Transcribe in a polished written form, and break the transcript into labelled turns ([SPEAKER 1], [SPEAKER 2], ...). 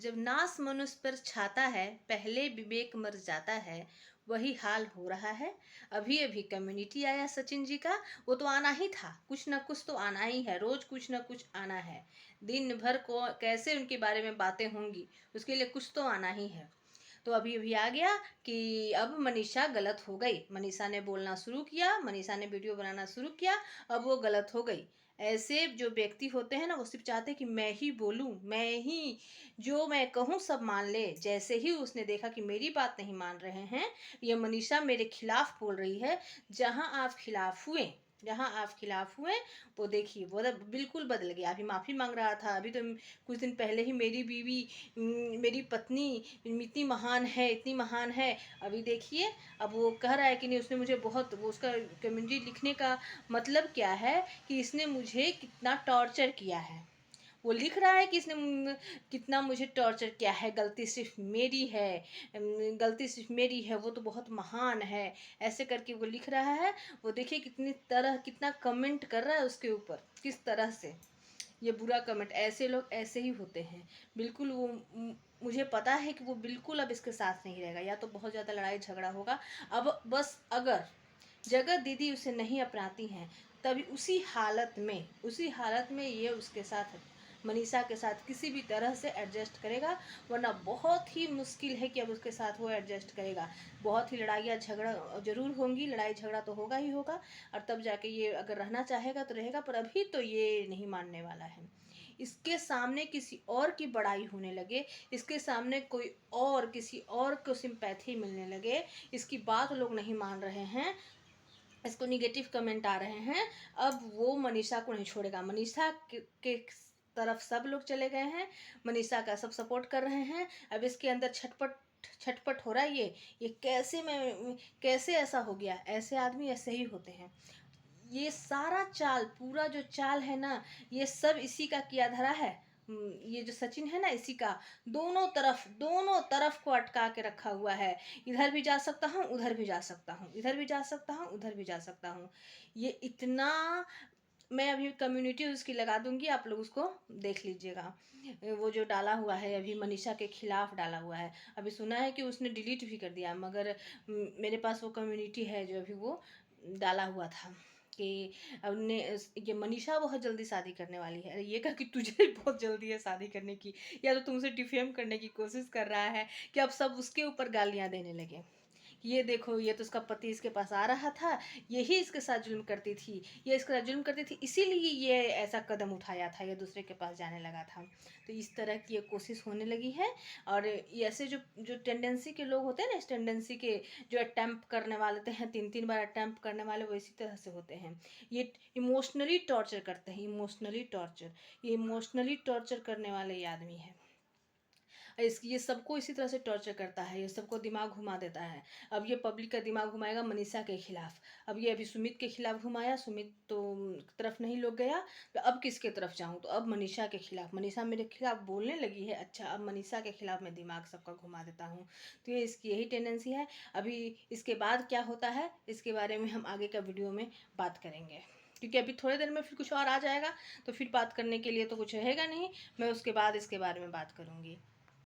[SPEAKER 1] जब नास मनुष्य पर छाता है, पहले विवेक मर जाता है, वही हाल हो रहा है। अभी अभी कम्युनिटी आया सचिन जी का, वो तो आना ही था, कुछ ना कुछ तो आना ही है, रोज कुछ ना कुछ आना है। दिन भर को कैसे उनके बारे में बातें होंगी, उसके लिए कुछ तो आना ही है। तो अभी अभी आ गया कि अब मनीषा गलत हो गई। मनीषा ने बोलना शुरू किया, मनीषा ने वीडियो बनाना शुरू किया, अब वो गलत हो गई। ऐसे जो व्यक्ति होते हैं ना, वो सिर्फ चाहते हैं कि मैं ही बोलूं, मैं ही जो मैं कहूं सब मान ले। जैसे ही उसने देखा कि मेरी बात नहीं मान रहे हैं, ये मनीषा मेरे खिलाफ बोल रही है, जहां आप खिलाफ हुए, जहां आप खिलाफ हुए, वो देखिए वो बिल्कुल बदल गया। अभी माफ़ी मांग रहा था, अभी तो कुछ दिन पहले ही मेरी बीवी, मेरी पत्नी इतनी महान है, इतनी महान है। अभी देखिए अब वो कह रहा है कि नहीं, उसने मुझे बहुत, वो उसका कमेंट्री लिखने का मतलब क्या है कि इसने मुझे कितना टॉर्चर किया है। वो लिख रहा है कि इसने कितना मुझे टॉर्चर किया है, गलती सिर्फ मेरी है, गलती सिर्फ मेरी है, वो तो बहुत महान है, ऐसे करके वो लिख रहा है। वो देखिए कितनी तरह कितना कमेंट कर रहा है उसके ऊपर, किस तरह से ये बुरा कमेंट। ऐसे लोग ऐसे ही होते हैं बिल्कुल। वो मुझे पता है कि वो बिल्कुल अब इसके साथ नहीं रहेगा, या तो बहुत ज़्यादा लड़ाई झगड़ा होगा। अब बस अगर जगत दीदी उसे नहीं अपनाती हैं, तभी उसी हालत में ये उसके साथ, मनीषा के साथ किसी भी तरह से एडजस्ट करेगा। वरना बहुत ही मुश्किल है कि अब उसके साथ वो एडजस्ट करेगा। बहुत ही लड़ाइयाँ झगड़ा जरूर होंगी, लड़ाई झगड़ा तो होगा ही होगा, और तब जाके ये अगर रहना चाहेगा तो रहेगा, पर अभी तो ये नहीं मानने वाला है। इसके सामने किसी और की बड़ाई होने लगे, इसके सामने कोई और किसी और को सिंपैथी मिलने लगे, इसकी बात लोग नहीं मान रहे हैं, इसको निगेटिव कमेंट आ रहे हैं, अब वो मनीषा को नहीं छोड़ेगा। मनीषा के तरफ सब लोग चले गए हैं, मनीषा का सब सपोर्ट कर रहे हैं। अब इसके अंदर छटपट छटपट हो रहा है, ये कैसे ऐसा हो गया। ऐसे आदमी ऐसे ही होते हैं। ये सारा चाल, पूरा जो चाल है ना, ये सब इसी का किया धरा है। ये जो सचिन है ना, इसी का दोनों तरफ को अटका के रखा हुआ है। इधर भी जा सकता हूँ, उधर भी जा सकता हूँ, इधर भी जा सकता हूँ, उधर भी जा सकता हूँ। ये इतना, मैं अभी कम्युनिटी उसकी लगा दूंगी, आप लोग उसको देख लीजिएगा। वो जो डाला हुआ है अभी मनीषा के खिलाफ डाला हुआ है। अभी सुना है कि उसने डिलीट भी कर दिया, मगर मेरे पास वो कम्युनिटी है जो अभी वो डाला हुआ था कि अब ने ये मनीषा बहुत जल्दी शादी करने वाली है। अरे ये कहा कि तुझे बहुत जल्दी है शादी करने की, या तो तुमसे डिफेम करने की कोशिश कर रहा है कि अब सब उसके ऊपर गालियां देने लगे। ये देखो, ये तो उसका पति इसके पास आ रहा था, यही इसके साथ जुल्म करती थी, ये इसके साथ जुल्म करती थी, इसीलिए ये ऐसा कदम उठाया था, ये दूसरे के पास जाने लगा था। तो इस तरह की ये कोशिश होने लगी है। और ये ऐसे जो जो टेंडेंसी के लोग होते हैं ना, इस टेंडेंसी के जो अटैम्प्ट करने वाले हैं, 3 3 बार अटैम्प्ट करने वाले, वो इसी तरह से होते हैं। ये इमोशनली टॉर्चर करते हैं, इमोशनली टॉर्चर, ये इमोशनली टॉर्चर करने वाले ये आदमी है। ये सबको इसी तरह से टॉर्चर करता है, ये सबको दिमाग घुमा देता है। अब ये पब्लिक का दिमाग घुमाएगा मनीषा के खिलाफ। अब ये अभी सुमित के खिलाफ घुमाया, सुमित तो तरफ नहीं लोग गया, तो अब किसके तरफ जाऊं, तो अब मनीषा के खिलाफ, मनीषा मेरे खिलाफ बोलने लगी है, अच्छा अब मनीषा के खिलाफ मैं दिमाग सबका घुमा देता हूँ। तो ये इसकी यही टेंडेंसी है। अभी इसके बाद क्या होता है, इसके बारे में हम आगे का वीडियो में बात करेंगे, क्योंकि अभी थोड़ी देर में फिर कुछ और आ जाएगा, तो फिर बात करने के लिए तो कुछ रहेगा नहीं। मैं उसके बाद इसके बारे में बात करूँगी।